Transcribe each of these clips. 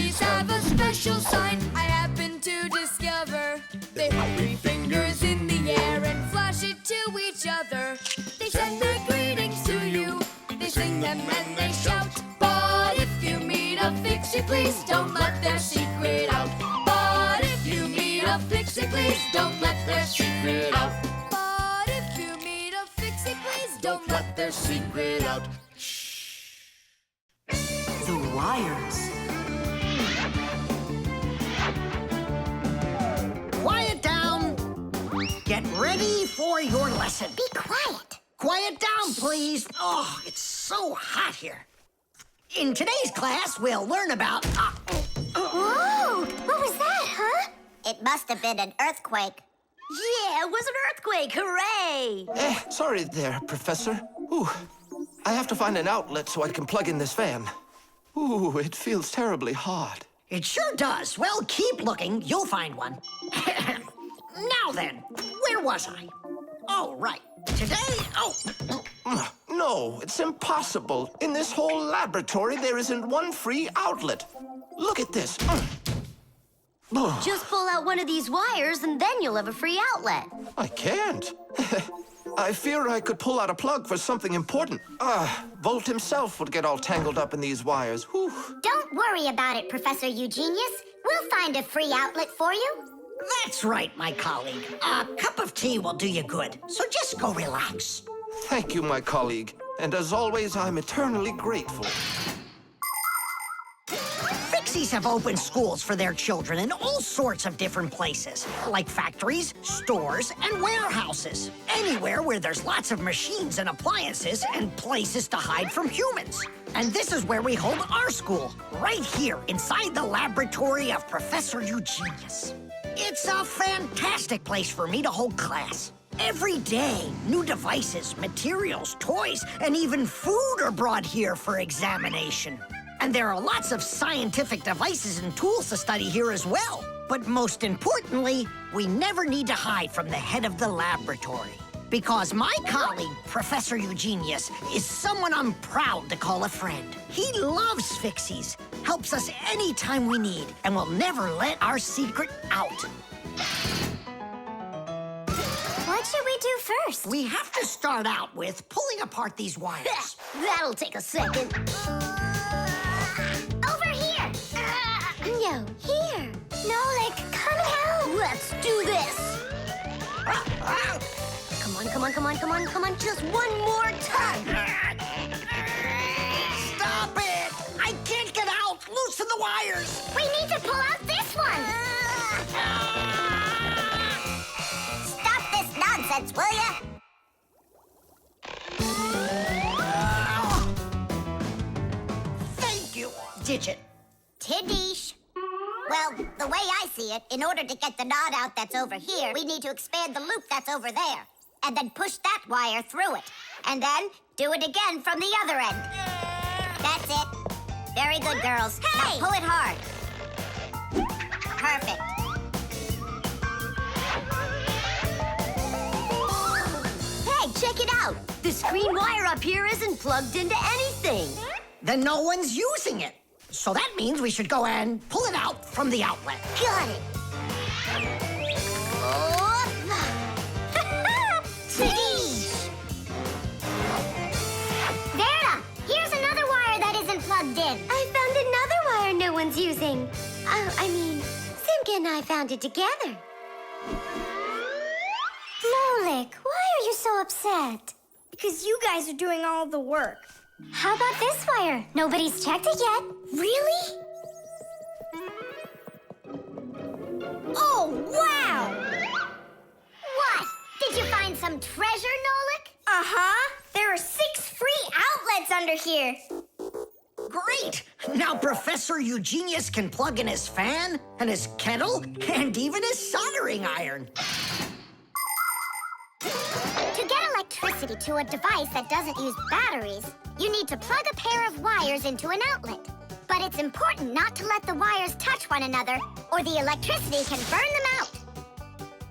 Fixie's have a special sign I happen to discover. They hold 3 fingers in the air and flash it to each other. They send their greetings to you, they sing them and they shout. But if you meet a Fixie, please don't let their secret out. But if you meet a Fixie, please don't let their secret out. But if you meet a Fixie, please don't let their secret out. The wires. Quiet down. Get ready for your lesson. Be quiet. Quiet down, please. Oh, it's so hot here. In today's class, we'll learn about... Whoa! What was that, huh? It must have been an earthquake. Yeah, it was an earthquake! Hooray! Sorry there, Professor. Ooh, I have to find an outlet so I can plug in this fan. Ooh, it feels terribly hot. It sure does. Well, keep looking. You'll find one. Now then, where was I? Oh, right. Today, No, it's impossible. In this whole laboratory, there isn't one free outlet. Look at this. Just pull out one of these wires and then you'll have a free outlet. I can't. I fear I could pull out a plug for something important. Volt himself would get all tangled up in these wires. Whew. Don't worry about it, Professor Eugenius. We'll find a free outlet for you. that's right, my colleague. A cup of tea will do you good, so just go relax. Thank you, my colleague. And as always, I'm eternally grateful. Fixies have opened schools for their children in all sorts of different places, like factories, stores, and warehouses. Anywhere where there's lots of machines and appliances and places to hide from humans. And this is where we hold our school, right here inside the laboratory of Professor Eugenius. It's a fantastic place for me to hold class. Every day, new devices, materials, toys, and even food are brought here for examination. And there are lots of scientific devices and tools to study here as well. But most importantly, we never need to hide from the head of the laboratory. Because my colleague, Professor Eugenius, is someone I'm proud to call a friend. He loves Fixies, helps us anytime we need, and will never let our secret out. What should we do first? We have to start out with pulling apart these wires. That'll take a second. Over here! No, here! Nolik, come help! Let's do this! Come on, come on, come on, come on, come on, just one more time! Stop it! I can't get out! Loosen the wires! We need to pull out this one! Stop this nonsense, will ya? Thank you, Digit. Tidish. Well, the way I see it, in order to get the knot out that's over here, we need to expand the loop that's over there. And then push that wire through it. And then do it again from the other end. That's it. Very good, girls. Hey! Now pull it hard. Perfect. Hey, check it out! This green wire up here isn't plugged into anything. Then no one's using it. So that means we should go and pull it out from the outlet. Got it. Tidish! Vera, here's another wire that isn't plugged in. I found another wire no one's using. I mean, Simka and I found it together. Nolik, why are you so upset? Because you guys are doing all the work. How about this wire? Nobody's checked it yet. Really? Oh, wow! What? Did you find some treasure, Nolik? Uh-huh. There are 6 free outlets under here. Great! Now Professor Eugenius can plug in his fan, and his kettle, and even his soldering iron. To get electricity to a device that doesn't use batteries, you need to plug a pair of wires into an outlet. But it's important not to let the wires touch one another, or the electricity can burn them out.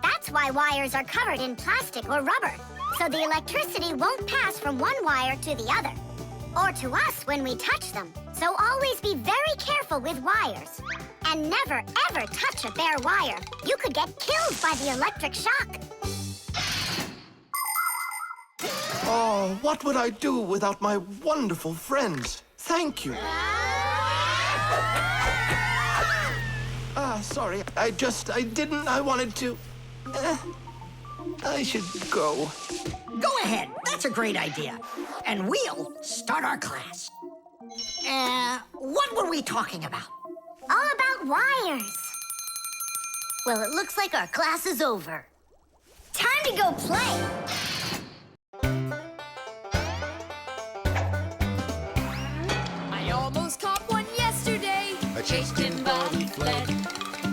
That's why wires are covered in plastic or rubber, so the electricity won't pass from one wire to the other. or to us when we touch them. So always be very careful with wires. And never, ever touch a bare wire. You could get killed by the electric shock. Oh, what would I do without my wonderful friends? Thank you. Sorry. I wanted to... I should go. Go ahead. That's a great idea. And we'll start our class. What were we talking about? All about wires. Well, it looks like our class is over. Time to go play. I almost caught one yesterday. I chased him, but he fled.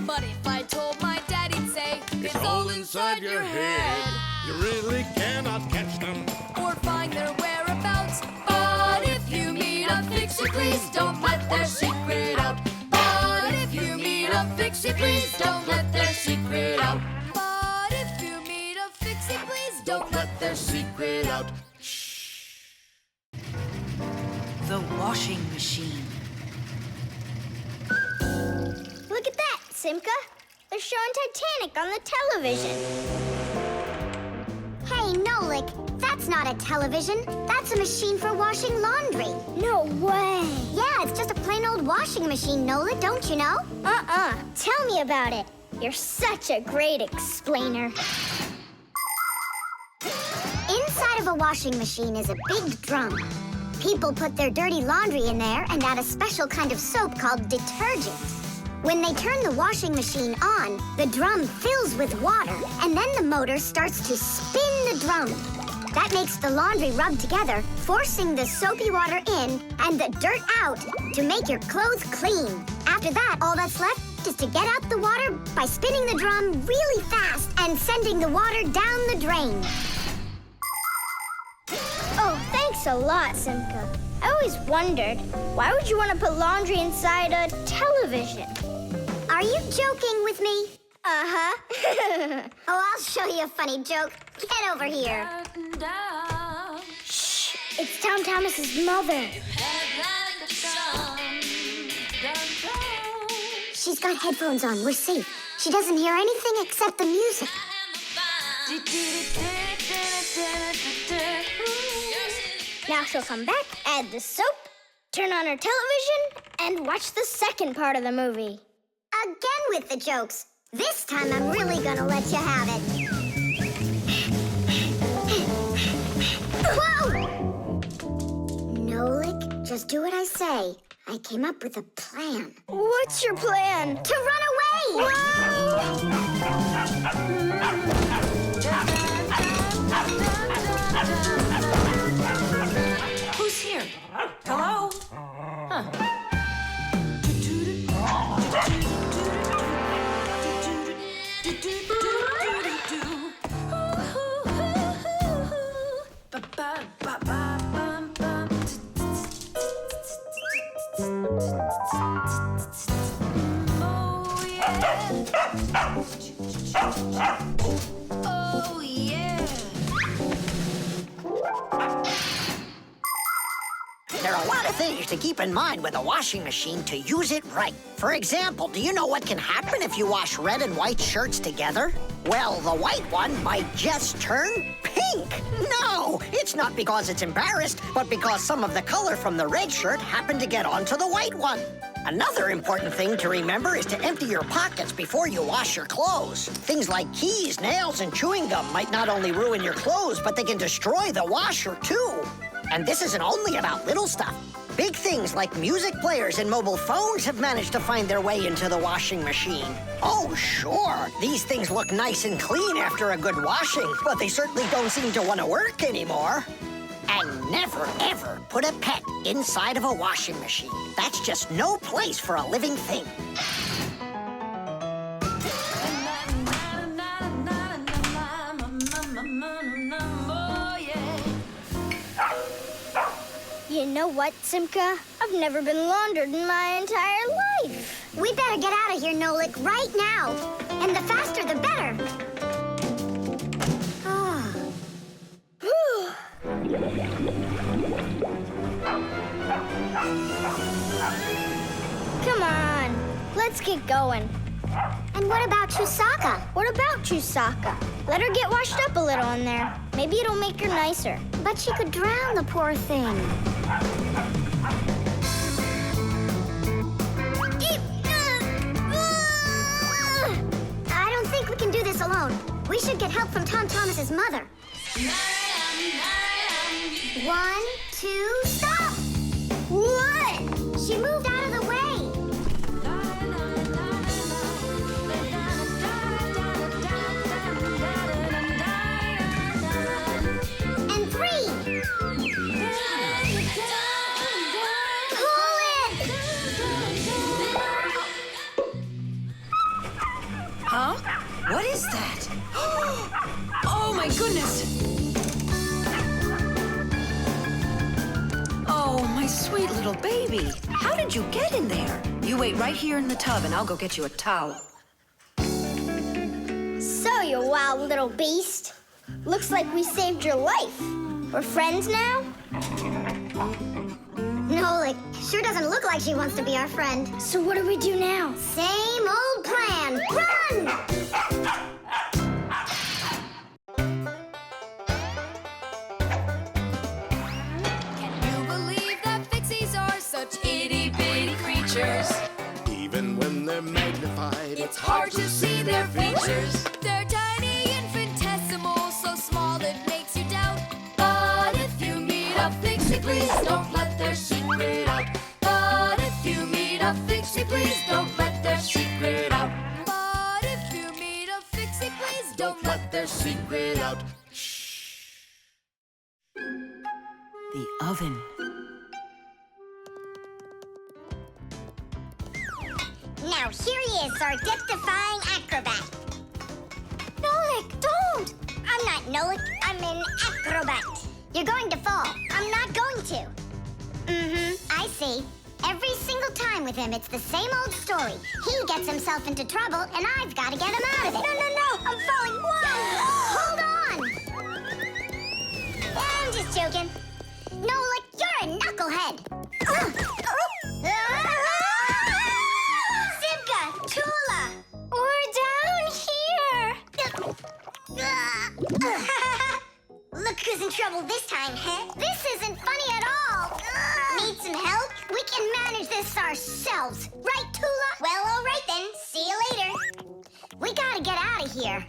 But if I told my dad, he'd say, It's all inside your head. You really cannot catch them. Or find their whereabouts. But if you meet a Fixie, please don't let their secret out. But if you meet a Fixie, please don't let their secret out. But if you meet a Fixie, please don't let their secret out. The washing machine. Look at that, Simka. They're showing Titanic on the television. Hey, Nolik, that's not a television. That's a machine for washing laundry. No way. Yeah, it's just a plain old washing machine, Nolik, don't you know? Tell me about it. You're such a great explainer. Inside of a washing machine is a big drum. People put their dirty laundry in there and add a special kind of soap called detergent. When they turn the washing machine on, the drum fills with water, and then the motor starts to spin the drum. That makes the laundry rub together, forcing the soapy water in and the dirt out to make your clothes clean. After that, all that's left is to get out the water by spinning the drum really fast and sending the water down the drain. Oh, thanks a lot, Simka. I always wondered, why would you want to put laundry inside a television? Are you joking with me? Uh-huh. Oh, I'll show you a funny joke. Get over here. Shh, it's Tom Thomas's mother. She's got headphones on. We're safe. She doesn't hear anything except the music. Now she'll come back, add the soap, turn on her television, and watch the second part of the movie. Again with the jokes. This time I'm really gonna let you have it. Whoa! Nolik, just do what I say. I came up with a plan. What's your plan? To run away! Who's here? Hello? Huh. Oh, yeah. There are a lot of things to keep in mind with a washing machine to use it right. For example, do you know what can happen if you wash red and white shirts together? Well, the white one might just turn pink. No, it's not because it's embarrassed, but because some of the color from the red shirt happened to get onto the white one. Another important thing to remember is to empty your pockets before you wash your clothes. Things like keys, nails, and chewing gum might not only ruin your clothes, but they can destroy the washer, too. And this isn't only about little stuff. Big things like music players and mobile phones have managed to find their way into the washing machine. Oh, sure, these things look nice and clean after a good washing, but they certainly don't seem to want to work anymore. And never, ever put a pet inside of a washing machine. That's just no place for a living thing. You know what, Simka? I've never been laundered in my entire life. We better get out of here, Nolik, right now. And the faster, the better. Whew. let's get going. And what about Chusaka? What about Chusaka? Let her get washed up a little in there. Maybe it'll make her nicer. But she could drown the poor thing. I don't think we can do this alone. We should get help from Tom Thomas's mother. 1, 2, stop! What? She moved out of the way. And 3. Pull it! Huh? What is that? Oh, my goodness! Oh, my sweet little baby. How did you get in there? You wait right here in the tub and I'll go get you a towel. So, you wild little beast. Looks like we saved your life. We're friends now? Nolik, sure doesn't look like she wants to be our friend. So what do we do now? Same old plan. Run! Can you believe that Fixies are such itty-bitty creatures? Even when they're magnified, It's hard to see their features. They're tiny, infinitesimal, so small it makes you doubt. But if you meet a Fixie, please don't let their secret out. But if you meet a Fixie, please don't let their secret out. But if you meet a Fixie, please don't let their secret out. The oven. Now here he is, our death-defying acrobat. Nolik, don't! I'm not Nolik, I'm an acrobat. You're going to fall. I'm not going to. I see. Every single time with him, it's the same old story. He gets himself into trouble, and I've got to get him out of it. No, I'm falling. Whoa! Hold on! I'm just joking. Nolik, you're a knucklehead. Simka, Tula! We're down here! Look who's in trouble this time, huh? This isn't funny at all! Need some help? We can manage this ourselves. Right, Tula? Well, all right then. See you later. We gotta get out of here.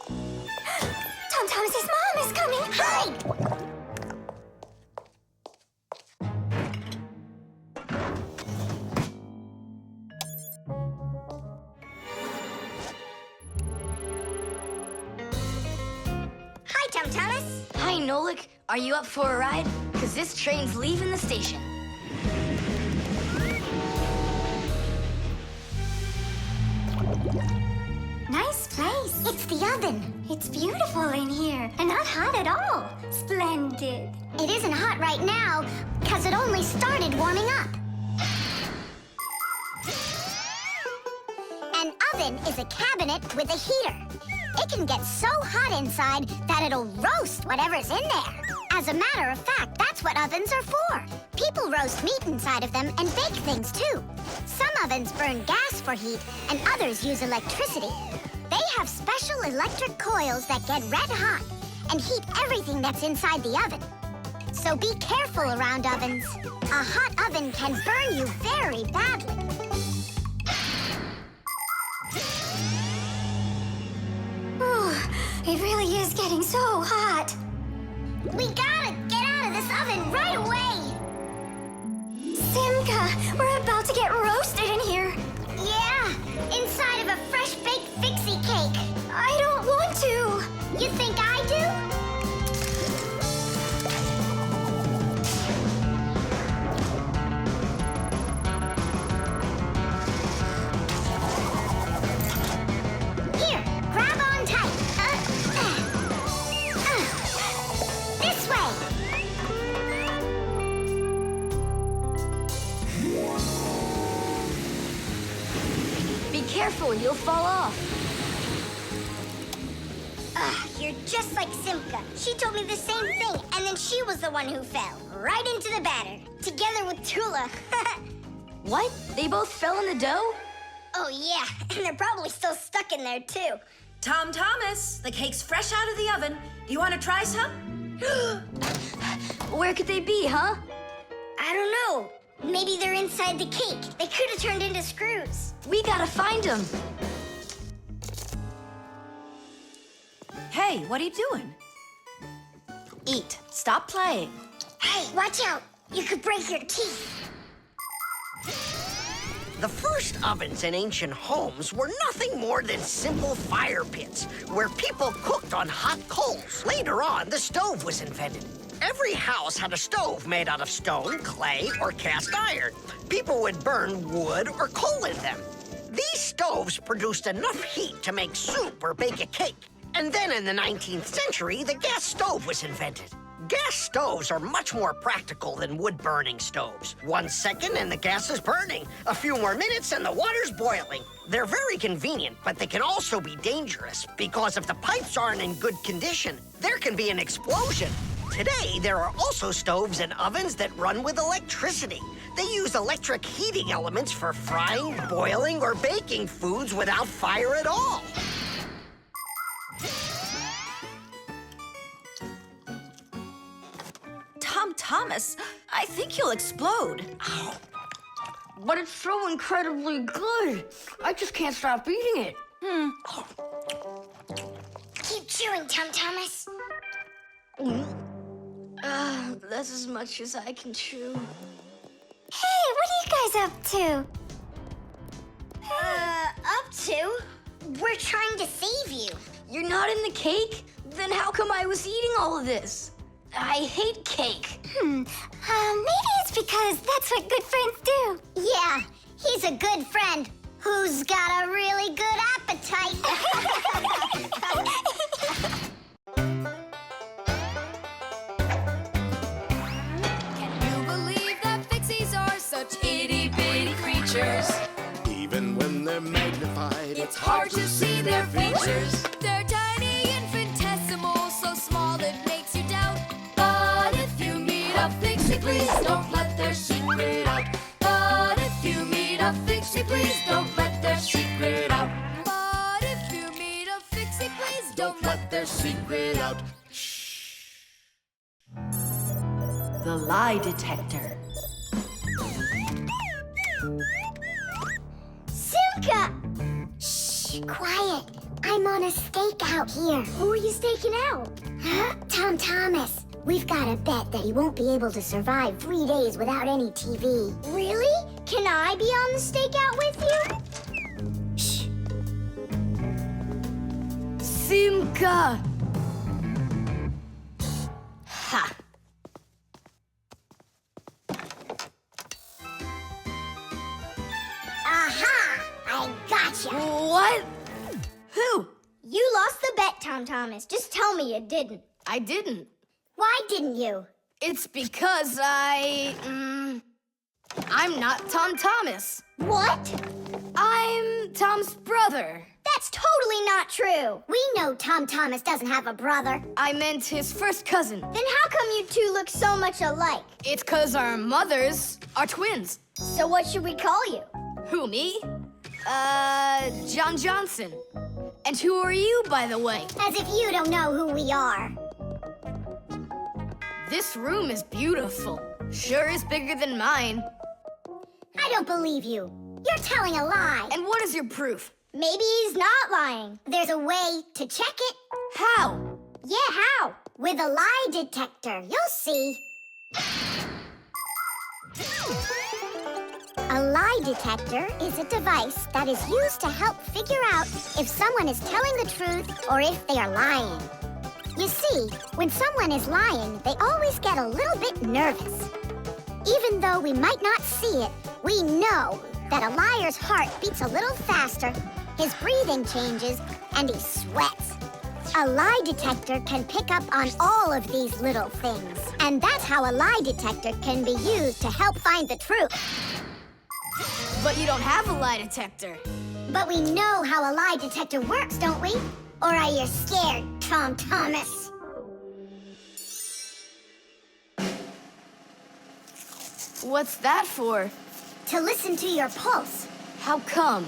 Tom Thomas's mom is coming! Hide! Hi, Tom Thomas. Hi, Nolik. Are you up for a ride? Because this train's leaving the station. Nice place. It's the oven. It's beautiful in here and not hot at all. Splendid. It isn't hot right now because it only started warming up. An oven is a cabinet with a heater. It can get so hot inside that it'll roast whatever's in there. As a matter of fact, that's what ovens are for. People roast meat inside of them and bake things too. Some ovens burn gas for heat and others use electricity. They have special electric coils that get red hot and heat everything that's inside the oven. So be careful around ovens. A hot oven can burn you very badly. It really is getting so hot. We gotta get out of this oven right away. Simka, we're about to get roasted in here. Yeah, inside of a fresh-baked Fixie cake. I don't want to. You think I do? Here, grab on tight. This way. Be careful, you'll fall off. You're just like Simka. She told me the same thing, and then she was the one who fell. Right into the batter. Together with Tula. What? They both fell in the dough? Oh, yeah, and they're probably still stuck in there, too. Tom Thomas, the cake's fresh out of the oven. Do you want to try some? Where could they be, huh? I don't know. Maybe they're inside the cake. They could have turned into screws. We gotta find them. Hey, what are you doing? Eat. Stop playing. Hey, watch out. You could break your teeth. The first ovens in ancient homes were nothing more than simple fire pits where people cooked on hot coals. Later on, the stove was invented. Every house had a stove made out of stone, clay, or cast iron. People would burn wood or coal in them. These stoves produced enough heat to make soup or bake a cake. And then in the 19th century, the gas stove was invented. Gas stoves are much more practical than wood-burning stoves. 1 second and the gas is burning. A few more minutes and the water's boiling. They're very convenient, but they can also be dangerous because if the pipes aren't in good condition, there can be an explosion. Today, there are also stoves and ovens that run with electricity. They use electric heating elements for frying, boiling, or baking foods without fire at all. Tom Thomas, I think you'll explode. But it's so incredibly good. I just can't stop eating it. Keep chewing, Tom Thomas. That's as much as I can chew. Hey, what are you guys up to? Up to? We're trying to save you. You're not in the cake? Then how come I was eating all of this? I hate cake. Maybe it's because that's what good friends do. Yeah, he's a good friend who's got a really good appetite. Can you believe that Fixies are such itty-bitty creatures? Even when they're magnified, It's hard to see their features. They're tiny, infinitesimal, so small it makes you doubt. But if you meet a Fixie, please don't let their secret out. But if you meet a Fixie, please don't let their secret out. But if you meet a Fixie, please don't let their secret out. The lie detector. Simka! Shh, quiet. I'm on a stake out here. Who are you staking out? Huh? Tom Thomas. We've got a bet that he won't be able to survive 3 days without any TV. Really? Can I be on the stakeout with you? Shh. Simka! Ha! Aha! I gotcha. What? Who? You lost the bet, Tom Thomas. Just tell me you didn't. I didn't. Why didn't you? It's because I'm not Tom Thomas. What? I'm Tom's brother. That's totally not true. We know Tom Thomas doesn't have a brother. I meant his first cousin. Then how come you two look so much alike? It's 'cause our mothers are twins. So what should we call you? Who, me? John Johnson. And who are you, by the way? As if you don't know who we are. This room is beautiful. Sure is bigger than mine. I don't believe you. You're telling a lie. And what is your proof? Maybe he's not lying. There's a way to check it. How? Yeah, how? With a lie detector. You'll see. A lie detector is a device that is used to help figure out if someone is telling the truth or if they are lying. You see, when someone is lying, they always get a little bit nervous. Even though we might not see it, we know that a liar's heart beats a little faster, his breathing changes, and he sweats. A lie detector can pick up on all of these little things. And that's how a lie detector can be used to help find the truth. But you don't have a lie detector. But we know how a lie detector works, don't we? Or are you scared, Tom Thomas? What's that for? To listen to your pulse. How come?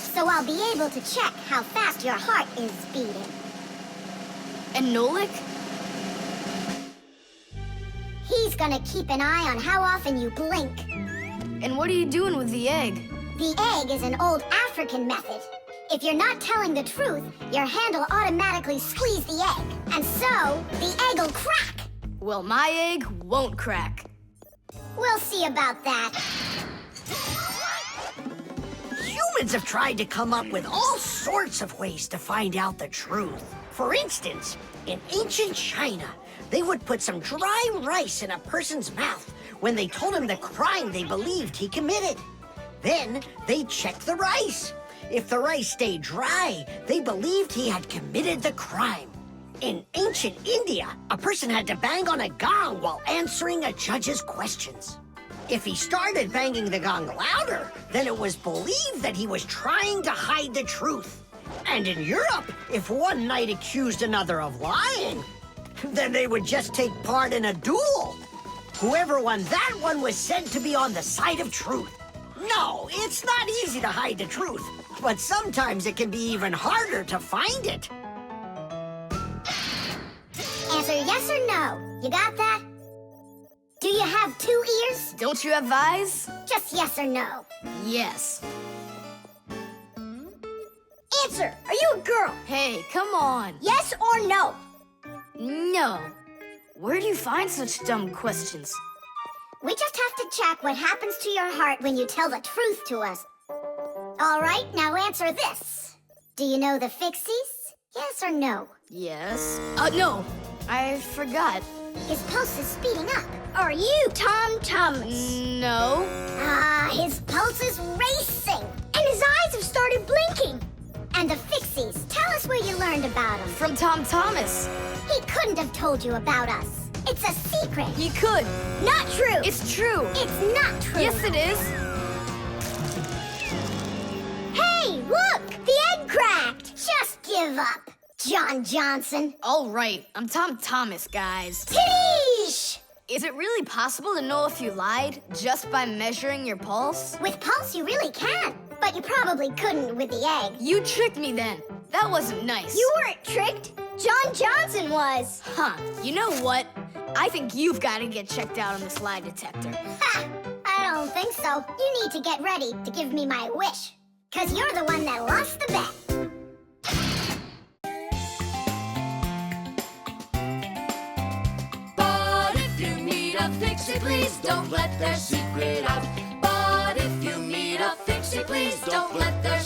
So I'll be able to check how fast your heart is beating. And Nolik? He's gonna keep an eye on how often you blink. And what are you doing with the egg? The egg is an old African method. If you're not telling the truth, your hand will automatically squeeze the egg. And so, the egg will crack. Well, my egg won't crack. We'll see about that. Humans have tried to come up with all sorts of ways to find out the truth. For instance, in ancient China, they would put some dry rice in a person's mouth when they told him the crime they believed he committed. Then they'd check the rice. If the rice stayed dry, they believed he had committed the crime. In ancient India, a person had to bang on a gong while answering a judge's questions. If he started banging the gong louder, then it was believed that he was trying to hide the truth. And in Europe, if one knight accused another of lying, then they would just take part in a duel. Whoever won that one was said to be on the side of truth. No, it's not easy to hide the truth, but sometimes it can be even harder to find it. Answer yes or no. You got that? Do you have 2 ears? Don't you have eyes? Just yes or no. Yes. Answer! Are you a girl? Hey, come on. Yes or no? No. Where do you find such dumb questions? We just have to check what happens to your heart when you tell the truth to us. All right, now answer this. Do you know the Fixies? Yes or no? Yes. No. I forgot. His pulse is speeding up. Are you Tom Thomas? No. His pulse is racing. And his eyes have started blinking. And the Fixies, tell us where you learned about them. From Tom Thomas. He couldn't have told you about us. It's a secret. He could. Not true. It's true. It's not true. Yes, it is. Hey, look! The egg cracked. Just give up, John Johnson. All right. I'm Tom Thomas, guys. Tidish! Is it really possible to know if you lied just by measuring your pulse? With pulse, you really can. But you probably couldn't with the egg. You tricked me then. That wasn't nice. You weren't tricked. John Johnson was. Huh. You know what? I think you've got to get checked out on this lie detector. Ha! I don't think so. You need to get ready to give me my wish. 'Cause you're the one that lost the bet. But if you meet a Fixie, please don't let their secret out. But if you meet a Fixie, please don't let their